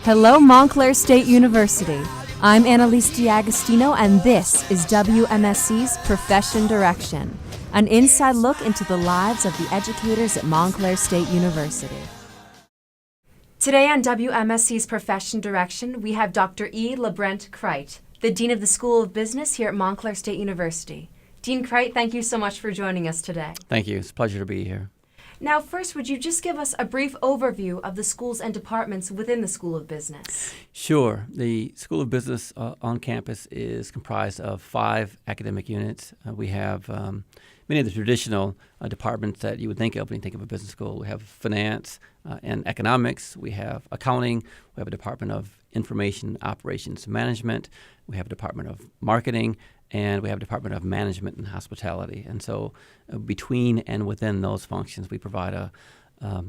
Hello, Montclair State University. I'm Annalyce D'Agostino, and this is WMSC's Profession Direction, an inside look into the lives of the educators at Montclair State University. Today on WMSC's Profession Direction, we have Dr. LaBrent Chrite, the Dean of the School of Business here at Montclair State University. Dean Chrite, thank you so much for joining us today. Thank you. It's a pleasure to be here. Now, first, would you just give us a brief overview of the schools and departments within the School of Business? Sure. The School of Business on campus is comprised of 5 academic units. We have many of the traditional departments that you would think of when you think of a business school. We have finance and economics. We have accounting. We have a department of information operations management. We have a department of marketing. And we have a department of management and hospitality. And so between and within those functions, we provide a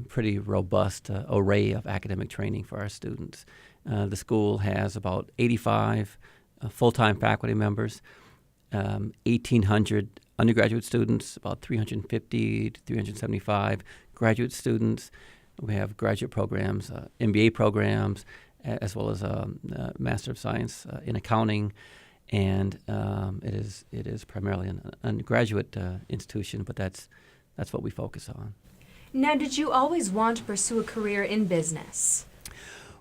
pretty robust array of academic training for our students. The school has about 85 full-time faculty members, 1,800 undergraduate students, about 350 to 375 graduate students. We have graduate programs, MBA programs, as well as a Master of Science in Accounting. And it is primarily an undergraduate institution, but that's what we focus on. Now, did you always want to pursue a career in business?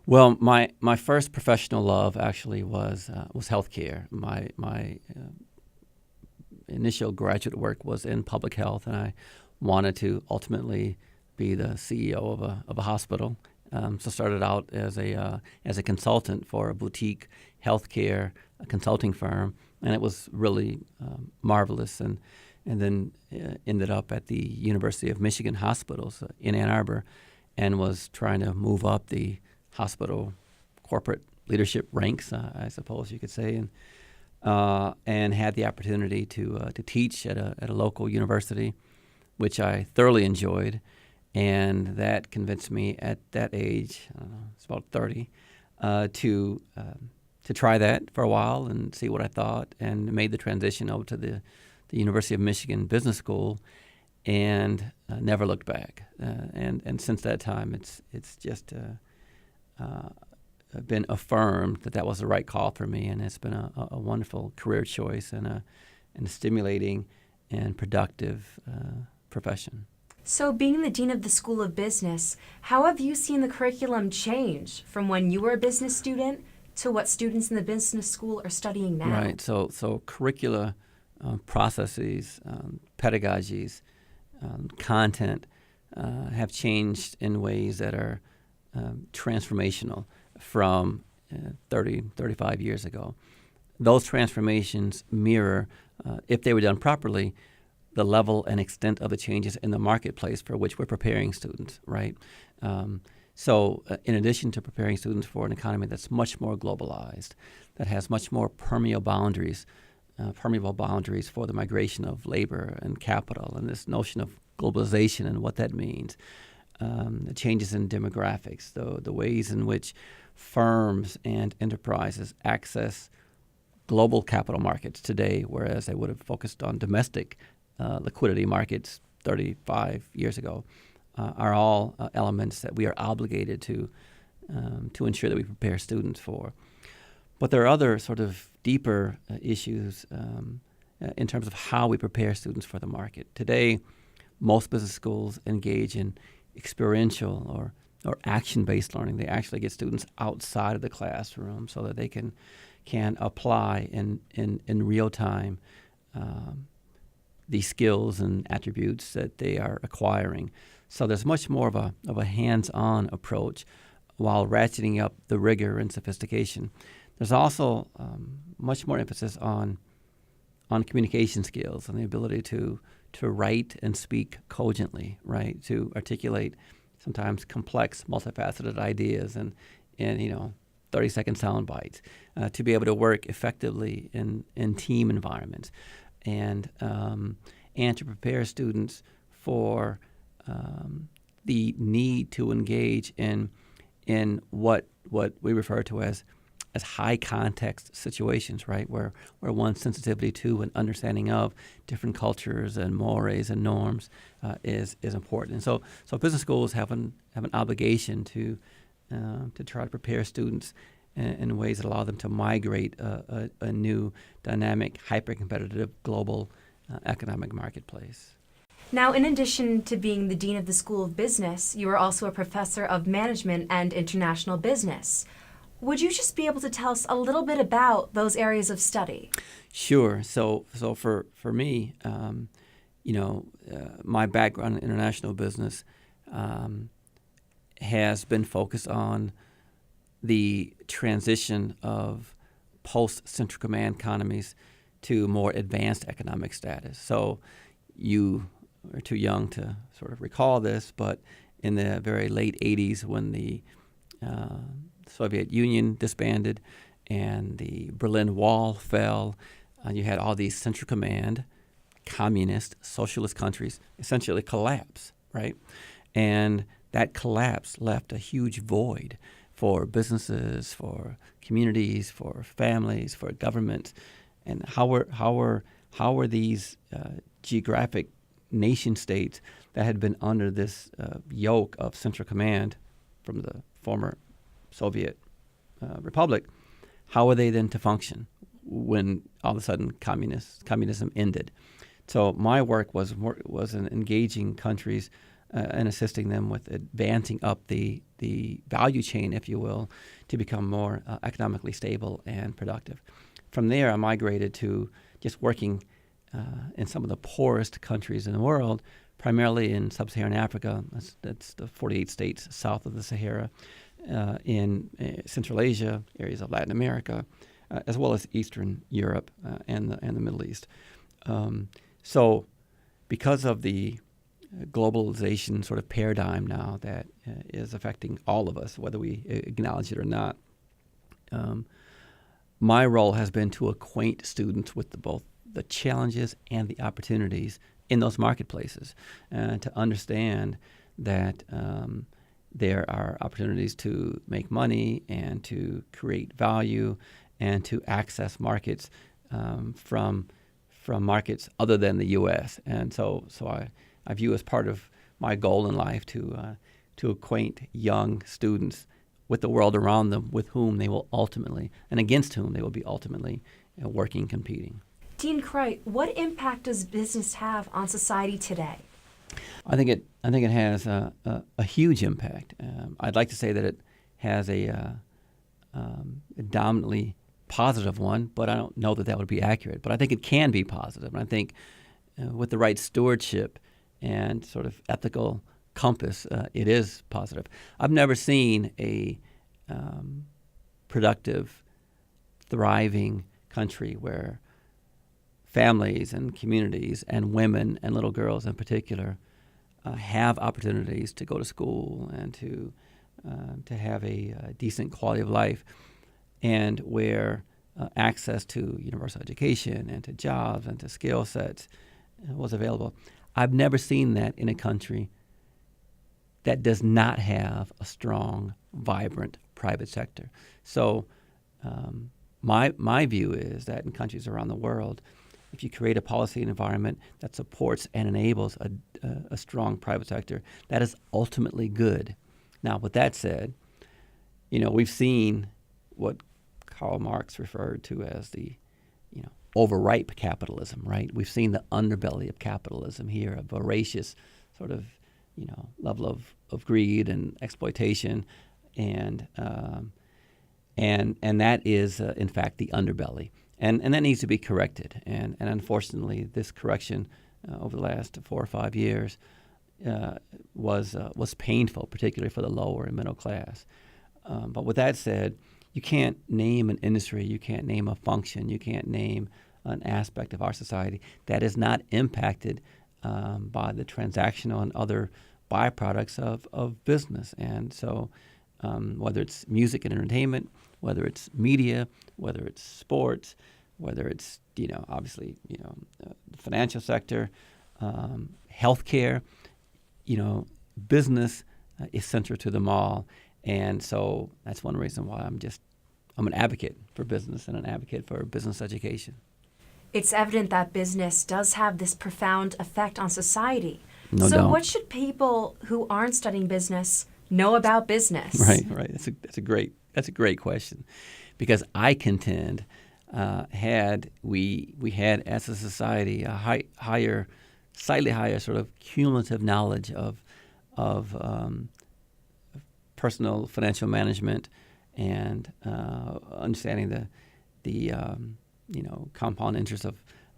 Well, my first professional love actually was healthcare. My initial graduate work was in public health, and I wanted to ultimately be the CEO of a hospital. So started out as a consultant for a boutique healthcare consulting firm, and it was really marvelous. And then ended up at the University of Michigan Hospitals in Ann Arbor, and was trying to move up the hospital corporate leadership ranks, I suppose you could say, and had the opportunity to teach at a local university, which I thoroughly enjoyed. And that convinced me at that age, it's about 30, to try that for a while and see what I thought, and made the transition over to the University of Michigan Business School, and never looked back. And since that time, it's just been affirmed that was the right call for me, and it's been a wonderful career choice and a stimulating and productive profession. So being the Dean of the School of Business, how have you seen the curriculum change from when you were a business student to what students in the business school are studying now? Right. So curricula, processes, pedagogies, content have changed in ways that are transformational from 35 years ago. Those transformations mirror, if they were done properly, the level and extent of the changes in the marketplace for which we're preparing students, right? So in addition to preparing students for an economy that's much more globalized, that has much more permeable boundaries for the migration of labor and capital, and this notion of globalization and what that means, the changes in demographics, the ways in which firms and enterprises access global capital markets today, whereas they would have focused on domestic liquidity markets 35 years ago, are all elements that we are obligated to ensure that we prepare students for. But there are other sort of deeper issues in terms of how we prepare students for the market. Today, most business schools engage in experiential or action-based learning. They actually get students outside of the classroom so that they can apply in real time the skills and attributes that they are acquiring. So there's much more of a hands-on approach while ratcheting up the rigor and sophistication. There's also much more emphasis on communication skills and the ability to write and speak cogently, right? To articulate sometimes complex, multifaceted ideas and 30-second sound bites, to be able to work effectively in team environments, and to prepare students for the need to engage in what we refer to as high context situations, right, where one's sensitivity to and understanding of different cultures and mores and norms is important. And so business schools have an obligation to to try to prepare students in ways that allow them to migrate a new, dynamic, hyper-competitive global economic marketplace. Now, in addition to being the Dean of the School of Business, you are also a professor of management and international business. Would you just be able to tell us a little bit about those areas of study? Sure. So for me, my background in international business has been focused on the transition of post-Central Command economies to more advanced economic status. So you are too young to sort of recall this, but in the very late 80s when the Soviet Union disbanded and the Berlin Wall fell, you had all these Central Command, communist, socialist countries essentially collapse, right? And that collapse left a huge void for businesses, for communities, for families, for governments. And how were these geographic nation states that had been under this yoke of Central Command from the former Soviet Republic, how were they then to function when all of a sudden communism ended? So my work was in engaging countries and assisting them with advancing up the value chain, if you will, to become more economically stable and productive. From there, I migrated to just working in some of the poorest countries in the world, primarily in sub-Saharan Africa. That's the 48 states south of the Sahara, in Central Asia, areas of Latin America, as well as Eastern Europe and the Middle East. So because of the globalization sort of paradigm now that is affecting all of us, whether we acknowledge it or not, my role has been to acquaint students with both the challenges and the opportunities in those marketplaces, to understand that there are opportunities to make money and to create value and to access markets from markets other than the U.S. And so I view as part of my goal in life to acquaint young students with the world around them, with whom they will ultimately, and against whom they will be ultimately working, competing. Dean Chrite, what impact does business have on society today? I think it has a huge impact. I'd like to say that it has a dominantly positive one, but I don't know that would be accurate. But I think it can be positive, and I think with the right stewardship and sort of ethical compass, it is positive. I've never seen a productive, thriving country where families and communities and women and little girls in particular have opportunities to go to school and to have a decent quality of life, and where access to universal education and to jobs and to skill sets was available. I've never seen that in a country that does not have a strong, vibrant private sector. So my view is that in countries around the world, if you create a policy and environment that supports and enables a strong private sector, that is ultimately good. Now, with that said, we've seen what Karl Marx referred to as the overripe capitalism, right? We've seen the underbelly of capitalism here, a voracious sort of level of greed and exploitation, and that is in fact the underbelly, and that needs to be corrected. And unfortunately, this correction over the last 4 or 5 years was painful, particularly for the lower and middle class. But with that said, you can't name an industry, you can't name a function, you can't name an aspect of our society that is not impacted by the transactional and other byproducts of business. And so whether it's music and entertainment, whether it's media, whether it's sports, whether it's, obviously, the financial sector, healthcare, business is central to them all. And so that's one reason why I'm an advocate for business and an advocate for business education. It's evident that business does have this profound effect on society. No so doubt. What should people who aren't studying business know about business? Right. That's a great question, because I contend had we had as a society a slightly higher sort of cumulative knowledge of personal financial management and understanding the compound interest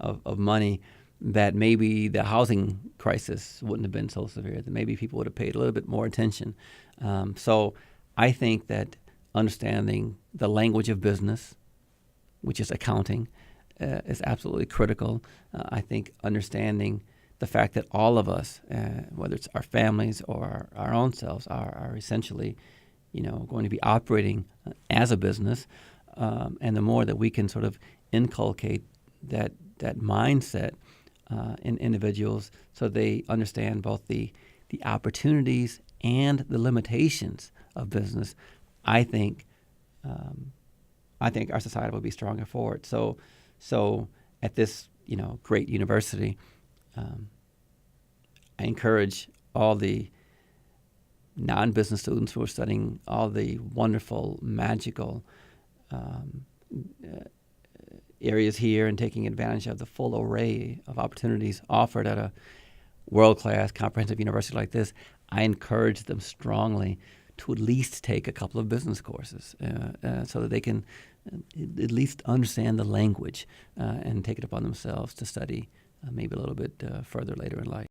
of money, that maybe the housing crisis wouldn't have been so severe, that maybe people would have paid a little bit more attention. So I think that understanding the language of business, which is accounting, is absolutely critical. I think understanding the fact that all of us, whether it's our families or our own selves, are essentially, going to be operating as a business, and the more that we can sort of inculcate that mindset in individuals, so they understand both the opportunities and the limitations of business, I think our society will be stronger for it. So at this great university, I encourage all the non-business students who are studying all the wonderful, magical areas here and taking advantage of the full array of opportunities offered at a world-class comprehensive university like this. I encourage them strongly to at least take a couple of business courses so that they can at least understand the language and take it upon themselves to study maybe a little bit further later in life.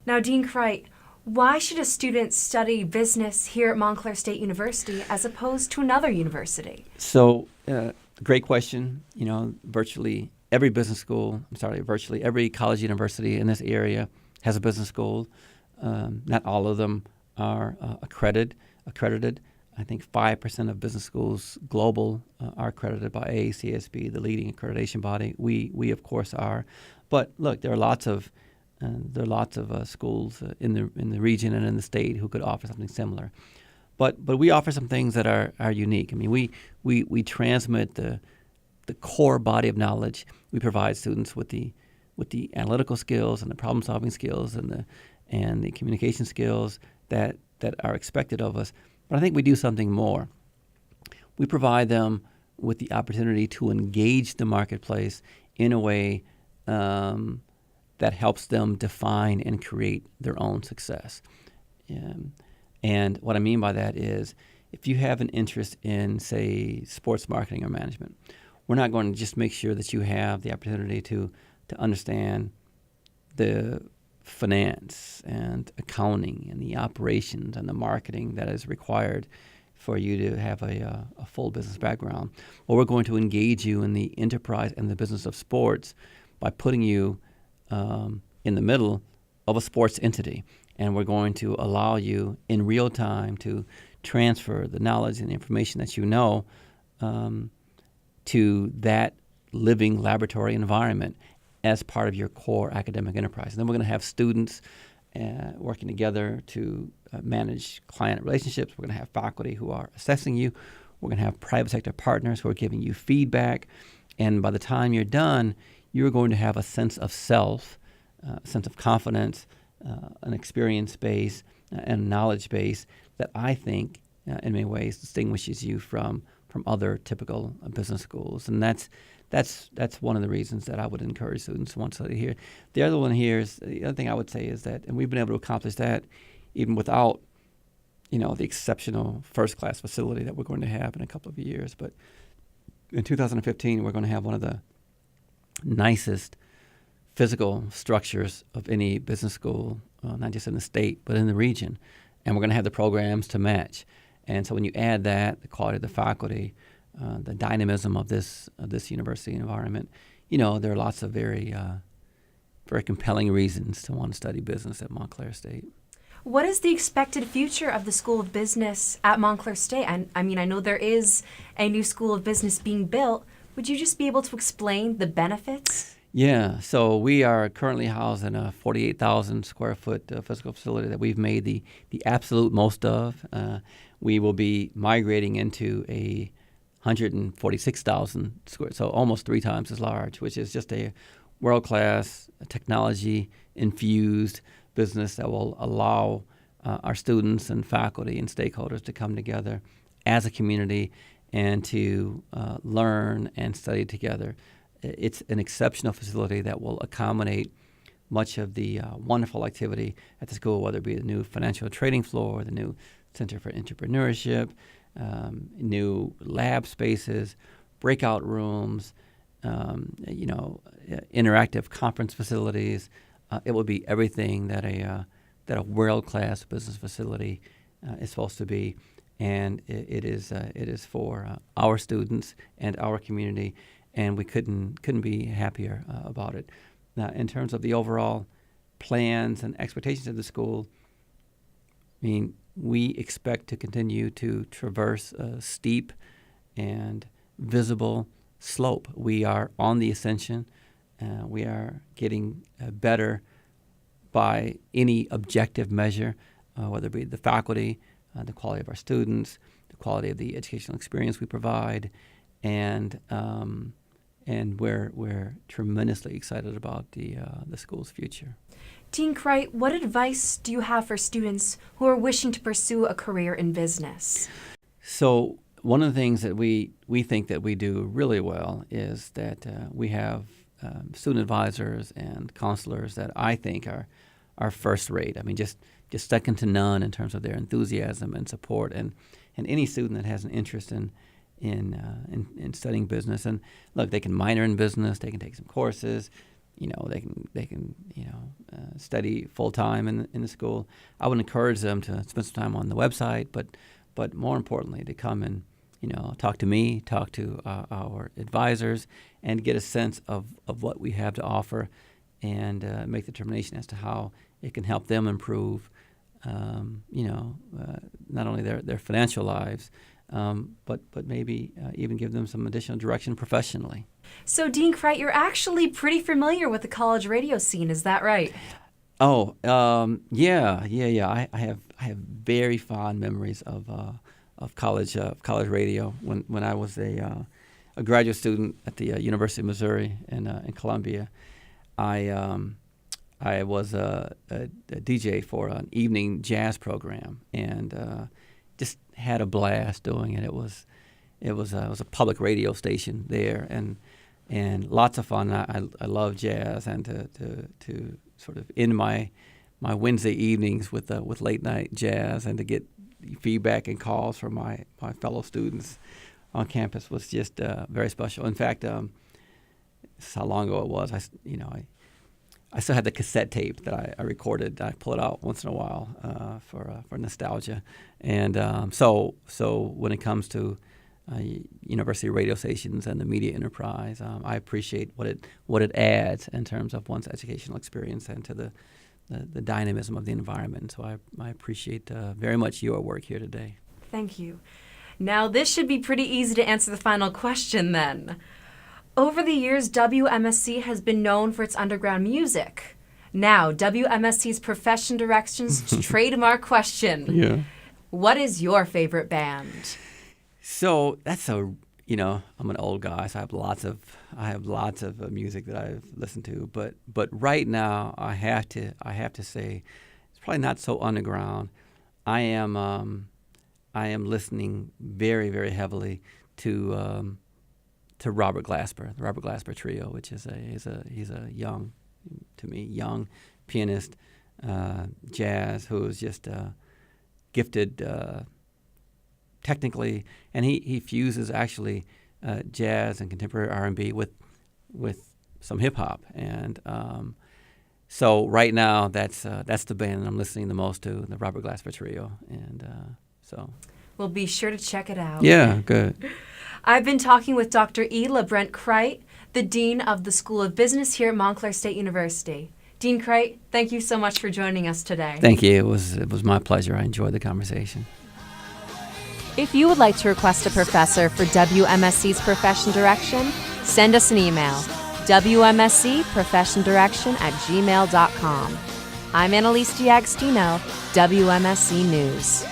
Now, Dean Chrite, why should a student study business here at Montclair State University as opposed to another university? So, great question. Virtually every college university in this area has a business school. Not all of them are accredited. I think 5% of business schools global are accredited by AACSB, the leading accreditation body. We of course are. But look, there are lots of schools in the region and in the state who could offer something similar. But we offer some things that are unique. I mean, we transmit the core body of knowledge. We provide students with the analytical skills and the problem solving skills and the communication skills that are expected of us. But I think we do something more. We provide them with the opportunity to engage the marketplace in a way that helps them define and create their own success. And what I mean by that is, if you have an interest in, say, sports marketing or management, we're not going to just make sure that you have the opportunity to understand the finance and accounting and the operations and the marketing that is required for you to have a full business background. Well, we're going to engage you in the enterprise and the business of sports by putting you in the middle of a sports entity. And we're going to allow you in real time to transfer the knowledge and the information that you know to that living laboratory environment as part of your core academic enterprise. And then we're going to have students working together to manage client relationships. We're going to have faculty who are assessing you. We're going to have private sector partners who are giving you feedback. And by the time you're done, you're going to have a sense of self, a sense of confidence, an experience base, and knowledge base that I think in many ways distinguishes you from other typical business schools. And that's one of the reasons that I would encourage students to want to study here. The other thing I would say is that, and we've been able to accomplish that even without, the exceptional first-class facility that we're going to have in a couple of years. But in 2015, we're going to have one of the nicest physical structures of any business school, not just in the state, but in the region. And we're going to have the programs to match. And so when you add that, the quality of the faculty, the dynamism of this university environment, there are lots of very compelling reasons to want to study business at Montclair State. What is the expected future of the School of Business at Montclair State? I know there is a new School of Business being built. Would you just be able to explain the benefits? Yeah, so we are currently housed in a 48,000 square foot physical facility that we've made the absolute most of. We will be migrating into a 146,000 square, so almost 3 times as large, which is just a world-class technology-infused business that will allow our students and faculty and stakeholders to come together as a community and to learn and study together. It's an exceptional facility that will accommodate much of the wonderful activity at the school, whether it be the new financial trading floor, the new Center for Entrepreneurship, new lab spaces, breakout rooms, interactive conference facilities. It will be everything that a world-class business facility is supposed to be, and it is for our students and our community, and we couldn't be happier about it. Now, in terms of the overall plans and expectations of the school, I mean, we expect to continue to traverse a steep and visible slope. We are on the ascension. We are getting better by any objective measure, whether it be the faculty, the quality of our students, the quality of the educational experience we provide, and we're tremendously excited about the school's future. Dean Chrite, what advice do you have for students who are wishing to pursue a career in business? So one of the things that we think that we do really well is that we have student advisors and counselors that I think are first rate. I mean, just second to none in terms of their enthusiasm and support, and any student that has an interest in studying business. And look, they can minor in business, they can take some courses, they can study full time in the school. I would encourage them to spend some time on the website, but more importantly, to come and talk to me, talk to our advisors, and get a sense of what we have to offer, and make the determination as to how it can help them improve, not only their financial lives, but maybe even give them some additional direction professionally. So, Dean Chrite, you're actually pretty familiar with the college radio scene, is that right? Oh, yeah. I have very fond memories of college radio when I was a graduate student at the University of Missouri in Columbia. I was a DJ for an evening jazz program, and just had a blast doing it. It was a public radio station there, and lots of fun. I love jazz, and to sort of end my Wednesday evenings with late night jazz, and to get feedback and calls from my fellow students on campus was just very special. In fact, this is how long ago it was. I still had the cassette tape that I recorded. I pull it out once in a while for nostalgia. And so when it comes to university radio stations and the media enterprise, I appreciate what it adds in terms of one's educational experience and to the dynamism of the environment. So I appreciate very much your work here today. Thank you. Now, this should be pretty easy to answer the final question then. Over the years, WMSC has been known for its underground music. Now, WMSC's Profession Direction's trademark question. Yeah. What is your favorite band? So that's I'm an old guy, so I have lots of music that I've listened to. But right now, I have to say, it's probably not so underground. I am listening very, very heavily to Robert Glasper, the Robert Glasper Trio, which is he's a young pianist, jazz, who is just gifted technically, and he fuses actually jazz and contemporary R&B with some hip hop, and so right now that's the band that I'm listening the most to, the Robert Glasper Trio, and so. We'll be sure to check it out. Yeah, good. I've been talking with Dr. LaBrent Chrite, the Dean of the School of Business here at Montclair State University. Dean Chrite, thank you so much for joining us today. Thank you. It was my pleasure. I enjoyed the conversation. If you would like to request a professor for WMSC's Profession Direction, send us an email, wmscprofessiondirection@gmail.com. I'm Annalyce D'Agostino, WMSC News.